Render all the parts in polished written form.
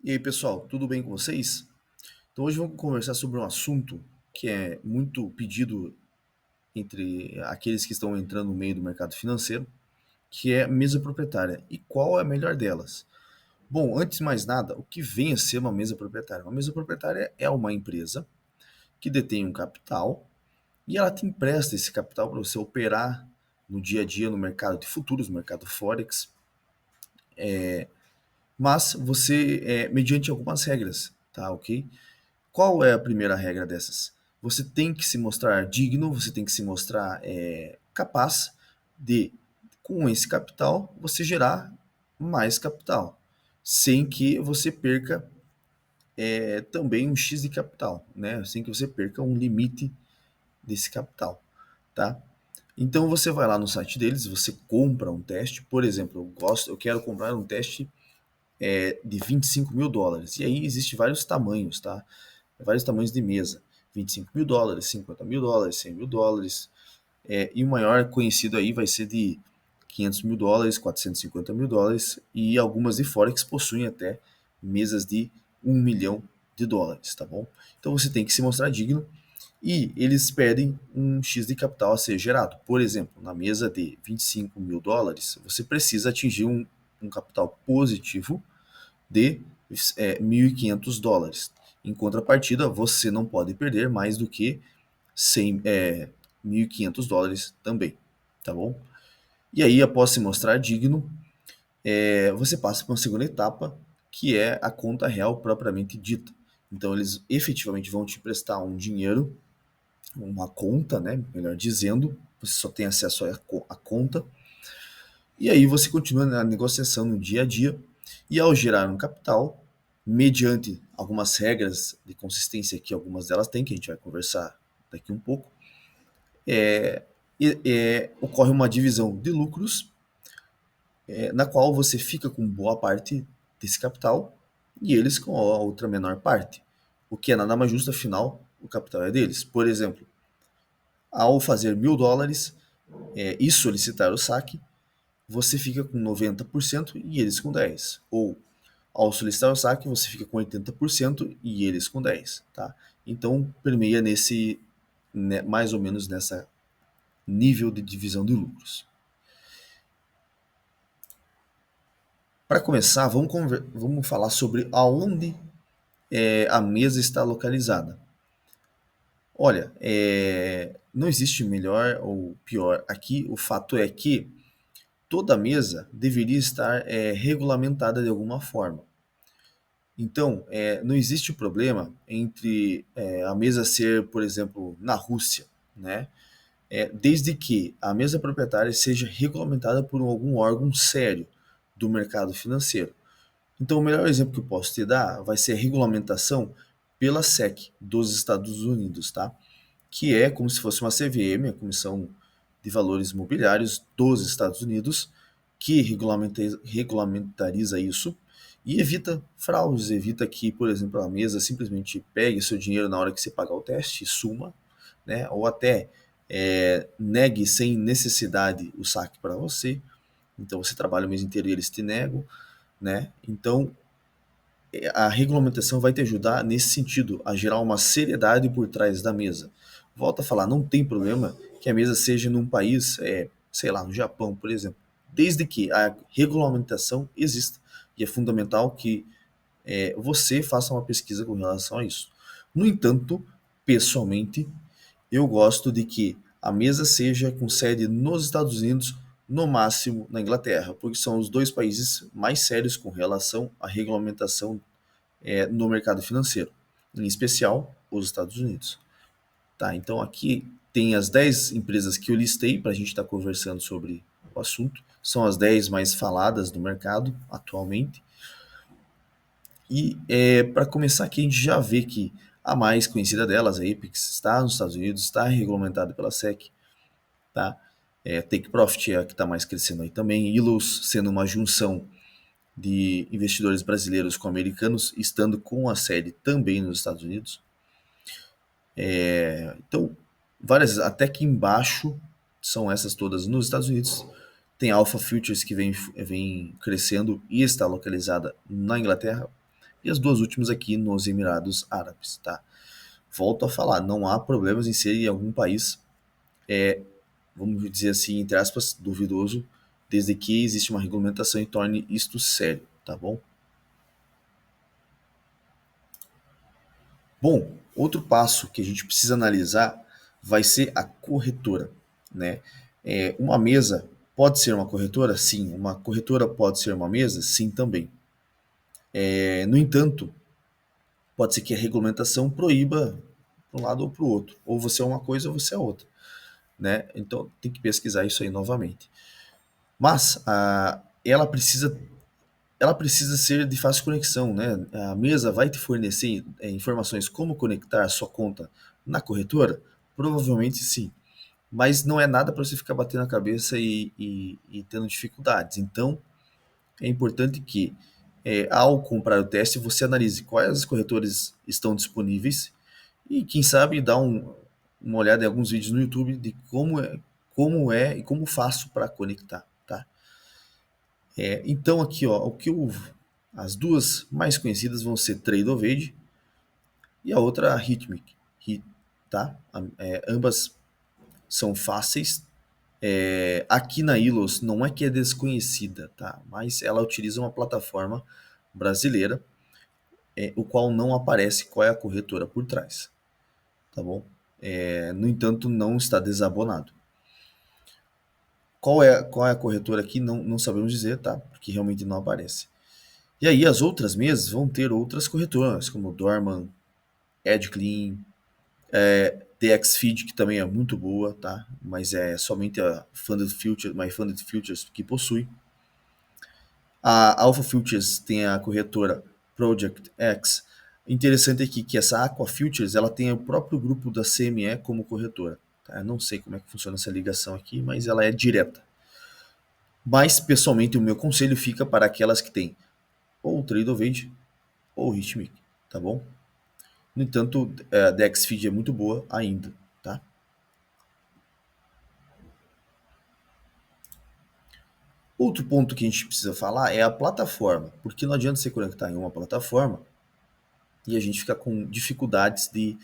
E aí, pessoal, tudo bem com vocês? Então, hoje vamos conversar sobre um assunto que é muito pedido entre aqueles que estão entrando no meio do mercado financeiro, que é mesa proprietária. E qual é a melhor delas? Bom, antes de mais nada, o que vem a ser uma mesa proprietária? Uma mesa proprietária é uma empresa que detém um capital e ela te empresta esse capital para você operar no dia a dia no mercado de futuros, no mercado Forex, mas você, mediante algumas regras, tá ok? Qual é a primeira regra dessas? Você tem que se mostrar digno, você tem que se mostrar capaz de, com esse capital, você gerar mais capital, sem que você perca também um X de capital, né? Sem que você perca um limite desse capital, tá? Então você vai lá no site deles, você compra um teste, por exemplo, eu quero comprar um teste de US$ 25.000. E aí existe vários tamanhos, tá? Vários tamanhos de mesa. US$ 25.000, US$ 50.000, US$ 100.000. E o maior conhecido aí vai ser de US$ 500.000, US$ 450.000. E algumas de Forex possuem até mesas de US$ 1 milhão, tá bom? Então você tem que se mostrar digno e eles pedem um X de capital a ser gerado. Por exemplo, na mesa de US$ 25.000, você precisa atingir um capital positivo de US$ 1.500. Em contrapartida, você não pode perder mais do que 100, US$ 1.500 também, tá bom? E aí, após se mostrar digno, você passa para uma segunda etapa, que é a conta real propriamente dita. Então, eles efetivamente vão te prestar um dinheiro, uma conta, né? Melhor dizendo, você só tem acesso à conta. E aí você continua na negociação no dia a dia. E ao gerar um capital, mediante algumas regras de consistência que algumas delas têm, que a gente vai conversar daqui um pouco, ocorre uma divisão de lucros, na qual você fica com boa parte desse capital e eles com a outra menor parte. O que é nada mais justo, afinal, o capital é deles. Por exemplo, ao fazer US$ 1.000 e solicitar o saque, você fica com 90% e eles com 10%. Ou ao solicitar o saque, você fica com 80% e eles com 10%. Tá? Então, permeia nesse, né, mais ou menos nessa nível de divisão de lucros. Para começar, vamos falar sobre aonde a mesa está localizada. Olha, não existe melhor ou pior aqui. O fato é que toda mesa deveria estar regulamentada de alguma forma. Então, não existe problema entre a mesa ser, por exemplo, na Rússia, né? Desde que a mesa proprietária seja regulamentada por algum órgão sério do mercado financeiro. Então, o melhor exemplo que eu posso te dar vai ser a regulamentação pela SEC dos Estados Unidos, tá? Que é como se fosse uma CVM, a Comissão de Valores Imobiliários dos Estados Unidos, que regulamentariza isso e evita fraudes, evita que, por exemplo, a mesa simplesmente pegue seu dinheiro na hora que você pagar o teste e suma, né? Ou até negue sem necessidade o saque para você. Então você trabalha o mês inteiro e eles te negam, né? Então a regulamentação vai te ajudar nesse sentido, a gerar uma seriedade por trás da mesa. Volto a falar, não tem problema que a mesa seja num país, sei lá, no Japão, por exemplo, desde que a regulamentação exista. E é fundamental que você faça uma pesquisa com relação a isso. No entanto, pessoalmente, eu gosto de que a mesa seja com sede nos Estados Unidos, no máximo na Inglaterra, porque são os dois países mais sérios com relação à regulamentação no mercado financeiro, em especial os Estados Unidos. Tá, então aqui tem as 10 empresas que eu listei para a gente estar conversando sobre o assunto. São as 10 mais faladas do mercado atualmente. E para começar aqui, a gente já vê que a mais conhecida delas, a Apex, está nos Estados Unidos, está regulamentada pela SEC. Tá? Take Profit é a que está mais crescendo aí também. Ilus sendo uma junção de investidores brasileiros com americanos, estando com a sede também nos Estados Unidos. Então, várias, até que embaixo, são essas todas nos Estados Unidos. Tem a Alpha Futures que vem crescendo e está localizada na Inglaterra. e as duas últimas aqui nos Emirados Árabes, tá? Volto a falar, não há problemas em ser em algum país, vamos dizer assim, entre aspas, duvidoso, desde que existe uma regulamentação e torne isto sério, tá bom? Bom, outro passo que a gente precisa analisar vai ser a corretora, né? Uma mesa pode ser uma corretora? Sim. Uma corretora pode ser uma mesa? Sim, também. No entanto, pode ser que a regulamentação proíba para um lado ou para o outro. Ou você é uma coisa ou você é outra, né? Então tem que pesquisar isso aí novamente. Mas ela precisa ser de fácil conexão, né? A mesa vai te fornecer informações como conectar a sua conta na corretora? Provavelmente sim, mas não é nada para você ficar batendo a cabeça e tendo dificuldades. Então, é importante que, ao comprar o teste, você analise quais corretores estão disponíveis e, quem sabe, dá uma olhada em alguns vídeos no YouTube de como é e como faço para conectar, tá? Então, aqui, ó, as duas mais conhecidas vão ser Tradeovate e a outra a Hitmic, tá? Ambas são fáceis. Aqui na Ilos não é que é desconhecida, tá? Mas ela utiliza uma plataforma brasileira, o qual não aparece qual é a corretora por trás, tá bom? No entanto, não está desabonado. Qual é a corretora aqui? Não, não sabemos dizer, tá? Porque realmente não aparece. E aí as outras mesas vão ter outras corretoras, como Dorman, EdClean, DXFeed, que também é muito boa, tá? Mas é somente a My Funded Futures que possui. A Alpha Futures tem a corretora Project X. Interessante aqui que essa Aqua Futures ela tem o próprio grupo da CME como corretora. Tá? Eu não sei como é que funciona essa ligação aqui, mas ela é direta. Mas, pessoalmente, o meu conselho fica para aquelas que têm ou Tradeovate ou Hitmic, tá bom? No entanto, a DXFeed é muito boa ainda, tá? Outro ponto que a gente precisa falar é a plataforma, porque não adianta você conectar em uma plataforma e a gente fica com dificuldades de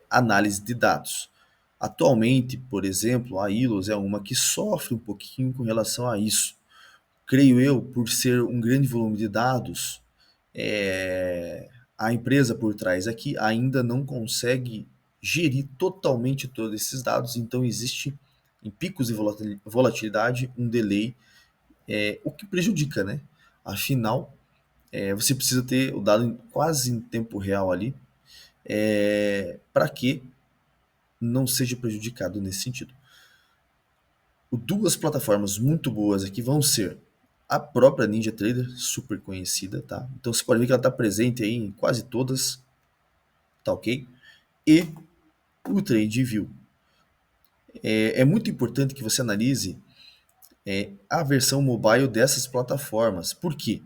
análise de dados. Atualmente, por exemplo, a Ilos é uma que sofre um pouquinho com relação a isso. Creio eu, por ser um grande volume de dados, a empresa por trás aqui ainda não consegue gerir totalmente todos esses dados, então existe em picos de volatilidade um delay, o que prejudica, né? Afinal, você precisa ter o dado quase em tempo real ali, para que não seja prejudicado nesse sentido. Duas plataformas muito boas aqui vão ser a própria NinjaTrader, super conhecida, tá? Então você pode ver que ela está presente aí em quase todas, tá ok? E o TradingView. É muito importante que você analise a versão mobile dessas plataformas. Por quê?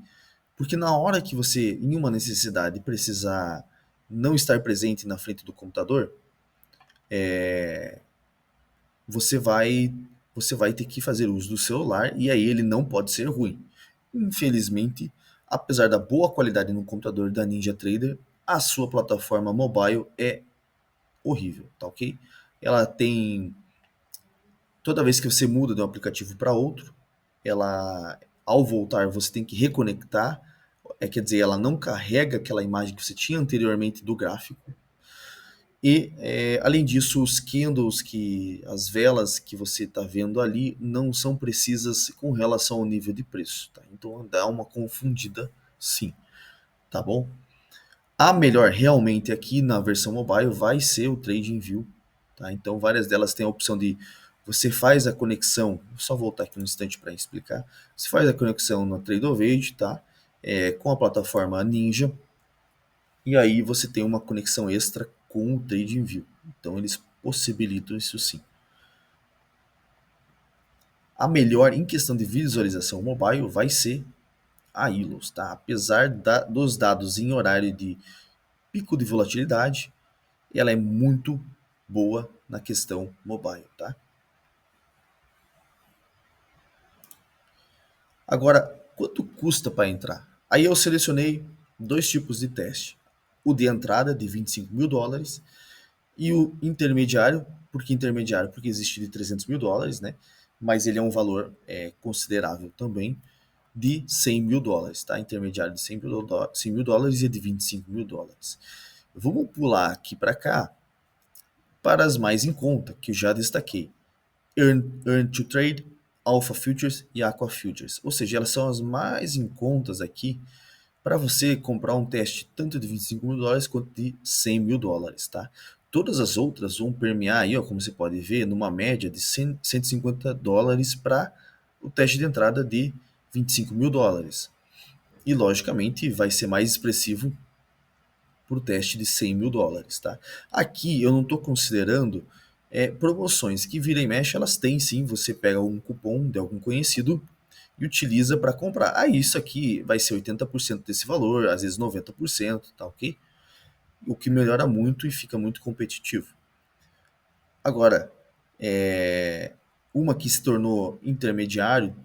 Porque na hora que você, em uma necessidade, precisar não estar presente na frente do computador, você vai você vai ter que fazer uso do celular e aí ele não pode ser ruim. Infelizmente, apesar da boa qualidade no computador da NinjaTrader, a sua plataforma mobile é horrível, tá ok? Ela tem toda vez que você muda de um aplicativo para outro, ela ao voltar você tem que reconectar, quer dizer, ela não carrega aquela imagem que você tinha anteriormente do gráfico. E, além disso, os candles, as velas que você está vendo ali, não são precisas com relação ao nível de preço. Tá? Então dá uma confundida, sim. Tá bom? A melhor realmente aqui na versão mobile vai ser o TradingView. Tá? Então várias delas têm a opção de você faz a conexão, vou só voltar aqui um instante para explicar. Você faz a conexão na Tradeovate, tá? Com a plataforma Ninja, e aí você tem uma conexão extra com o TradingView. Então eles possibilitam isso sim. A melhor em questão de visualização mobile vai ser a Ilos, tá? Apesar dos dados em horário de pico de volatilidade, ela é muito boa na questão mobile, tá? Agora, quanto custa para entrar? Aí eu selecionei dois tipos de teste. O de entrada, de US$ 25.000, e o intermediário. Por que intermediário? Porque existe de US$ 300.000, né? Mas ele é um valor considerável também, de US$ 100.000, tá? Intermediário de US$ 100.000 e de US$ 25.000. Vamos pular aqui para cá, para as mais em conta, que eu já destaquei. Earn to Trade, Alpha Futures e Aqua Futures. Ou seja, elas são as mais em contas aqui para você comprar um teste tanto de US$ 25.000 quanto de US$ 100.000, tá? Todas as outras vão permear aí, ó, como você pode ver, numa média de US$ 150 para o teste de entrada de US$ 25.000. E logicamente vai ser mais expressivo para o teste de US$ 100.000, tá? Aqui eu não estou considerando promoções que vira e mexe, elas têm sim. Você pega um cupom de algum conhecido e utiliza para comprar. Ah, isso aqui vai ser 80% desse valor, às vezes 90%, tá ok? O que melhora muito e fica muito competitivo. Agora, uma que se tornou intermediário,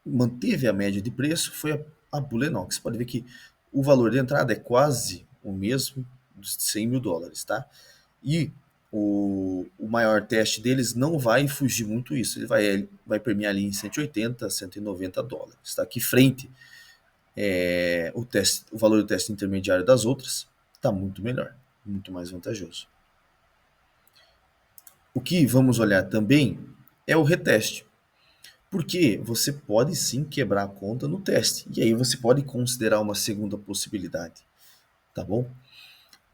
manteve a média de preço, foi a Bulenox. Você pode ver que o valor de entrada é quase o mesmo dos US$ 100.000, tá? E o maior teste deles não vai fugir muito isso. Ele vai permear ali em US$ 180, US$ 190, tá? Que frente o valor do teste intermediário das outras está muito melhor, muito mais vantajoso. O que vamos olhar também é o reteste, porque você pode sim quebrar a conta no teste, e aí você pode considerar uma segunda possibilidade, tá bom?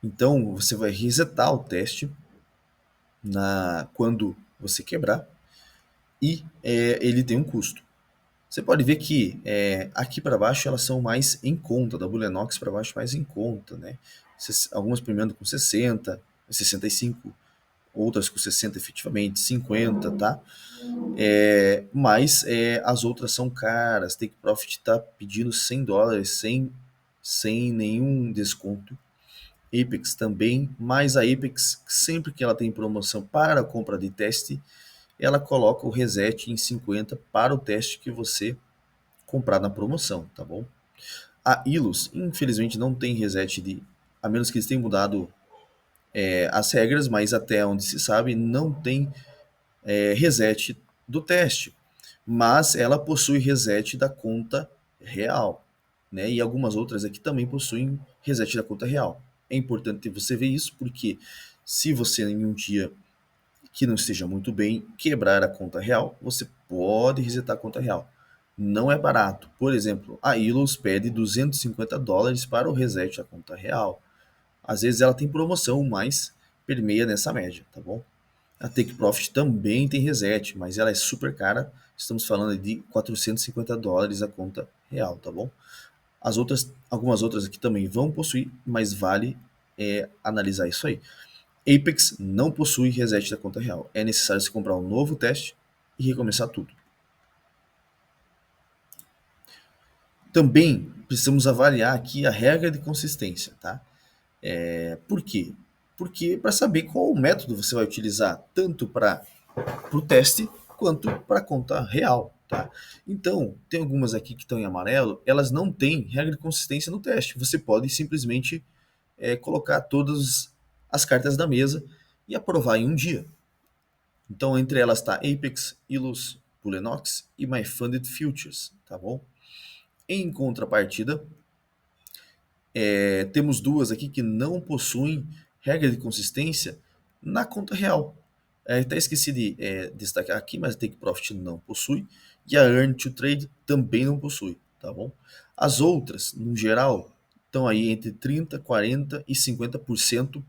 Então você vai resetar o teste quando você quebrar, e ele tem um custo. Você pode ver que aqui para baixo elas são mais em conta, da Bulenox para baixo mais em conta, né? Algumas premiando com 60, 65, outras com 60 efetivamente, 50, tá? Mas as outras são caras. Take Profit está pedindo US$ 100 sem nenhum desconto. Apex também, mas a Apex, sempre que ela tem promoção para a compra de teste, ela coloca o reset em 50 para o teste que você comprar na promoção, tá bom? A Ilus, infelizmente, não tem reset a menos que eles tenham mudado as regras, mas até onde se sabe, não tem reset do teste. Mas ela possui reset da conta real, né? E algumas outras aqui também possuem reset da conta real. É importante você ver isso, porque se você em um dia que não esteja muito bem quebrar a conta real, você pode resetar a conta real. Não é barato. Por exemplo, a Ilus pede US$ 250 para o reset da conta real. Às vezes ela tem promoção, mas permeia nessa média, tá bom? A Take Profit também tem reset, mas ela é super cara. Estamos falando de US$ 450 a conta real, tá bom? Algumas outras aqui também vão possuir, mas vale analisar isso aí. Apex não possui reset da conta real. É necessário se comprar um novo teste e recomeçar tudo. Também precisamos avaliar aqui a regra de consistência, tá? Por quê? Porque para saber qual método você vai utilizar, tanto para o teste quanto para a conta real, tá? Então, tem algumas aqui que estão em amarelo, elas não têm regra de consistência no teste. Você pode simplesmente colocar todas as cartas da mesa e aprovar em um dia. Então, entre elas está Apex, Ilus, Bulenox e My Funded Futures, tá bom? Em contrapartida, temos duas aqui que não possuem regra de consistência na conta real. Até esqueci de destacar aqui, mas a Take Profit não possui, e a Earn to Trade também não possui, tá bom? As outras, no geral, estão aí entre 30, 40 e 50%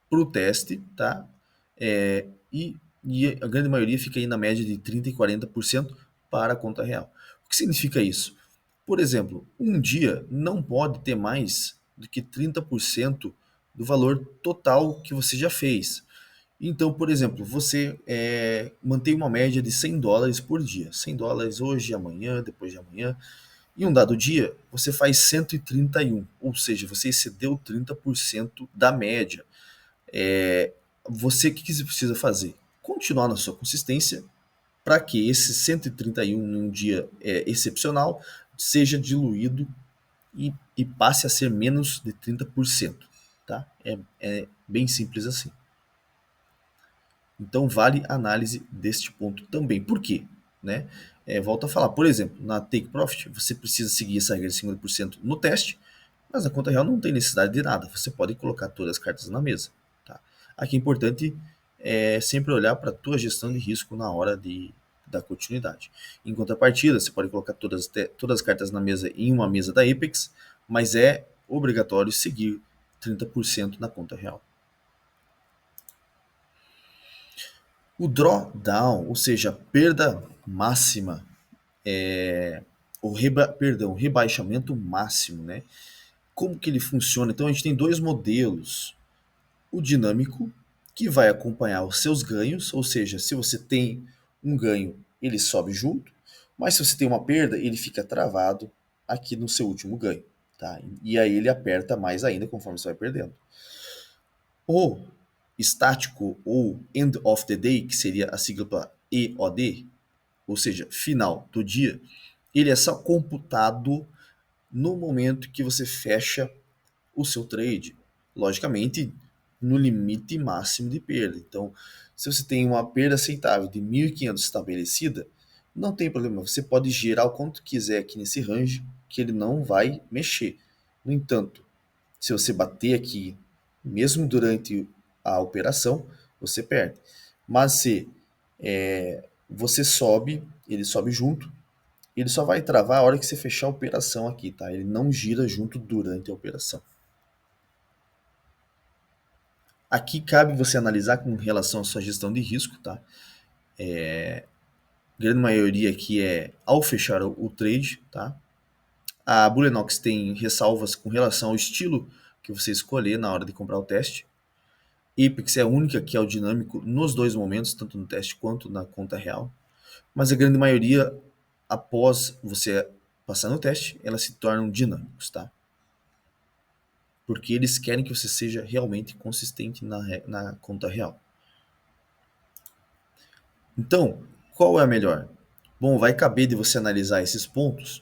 para o teste, tá? E a grande maioria fica aí na média de 30 e 40% para a conta real. O que significa isso? Por exemplo, um dia não pode ter mais do que 30% do valor total que você já fez. Então, por exemplo, você mantém uma média de US$ 100 por dia. US$ 100 hoje, amanhã, depois de amanhã. Em um dado dia, você faz 131, ou seja, você excedeu 30% da média. O que você precisa fazer? Continuar na sua consistência para que esse 131 em um dia excepcional seja diluído e passe a ser menos de 30%. Tá? É bem simples assim. Então vale análise deste ponto também. Por quê? Né? Volto a falar, por exemplo, na Take Profit, você precisa seguir essa regra de 50% no teste, mas na conta real não tem necessidade de nada. Você pode colocar todas as cartas na mesa. Tá? Aqui é importante sempre olhar para a tua gestão de risco na hora da continuidade. Em contrapartida, você pode colocar todas as cartas na mesa em uma mesa da Apex, mas é obrigatório seguir 30% na conta real. O drawdown, ou seja, a perda máxima, o rebaixamento máximo, né? Como que ele funciona? Então a gente tem dois modelos. O dinâmico, que vai acompanhar os seus ganhos, ou seja, se você tem um ganho, ele sobe junto, mas se você tem uma perda, ele fica travado aqui no seu último ganho. Tá? E aí ele aperta mais ainda conforme você vai perdendo. O estático ou end of the day, que seria a sigla para EOD, ou seja, final do dia, ele é só computado no momento que você fecha o seu trade. Logicamente, no limite máximo de perda. Então, se você tem uma perda aceitável de 1.500 estabelecida, não tem problema. Você pode girar o quanto quiser aqui nesse range, que ele não vai mexer. No entanto, se você bater aqui, mesmo durante a operação, você perde. Mas se você sobe, ele sobe junto, ele só vai travar a hora que você fechar a operação aqui, tá? Ele não gira junto durante a operação. Aqui cabe você analisar com relação à sua gestão de risco, tá? A grande maioria aqui é ao fechar o trade, tá? A Bulenox tem ressalvas com relação ao estilo que você escolher na hora de comprar o teste. Apex é a única que é o dinâmico nos dois momentos, tanto no teste quanto na conta real. Mas a grande maioria, após você passar no teste, elas se tornam dinâmicos, tá? Porque eles querem que você seja realmente consistente na conta real. Então, qual é a melhor? Bom, vai caber de você analisar esses pontos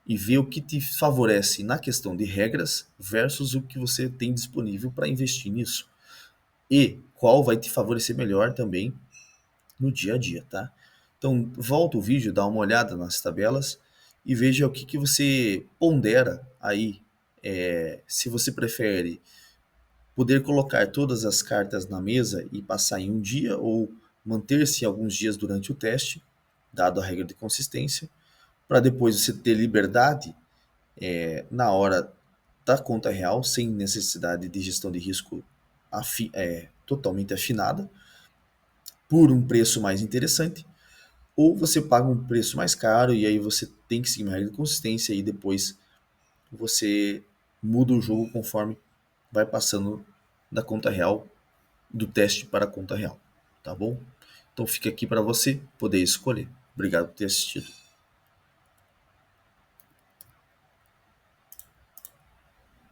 e ver o que te favorece na questão de regras versus o que você tem disponível para investir nisso. E qual vai te favorecer melhor também no dia a dia, tá? Então, volta o vídeo, dá uma olhada nas tabelas e veja o que você pondera aí. Se você prefere poder colocar todas as cartas na mesa e passar em um dia ou manter-se alguns dias durante o teste, dado a regra de consistência, para depois você ter liberdade na hora da conta real, sem necessidade de gestão de risco totalmente afinada, por um preço mais interessante, ou você paga um preço mais caro e aí você tem que seguir uma regra de consistência e depois você muda o jogo conforme vai passando da conta real, do teste para a conta real, tá bom? Então fica aqui para você poder escolher. Obrigado por ter assistido.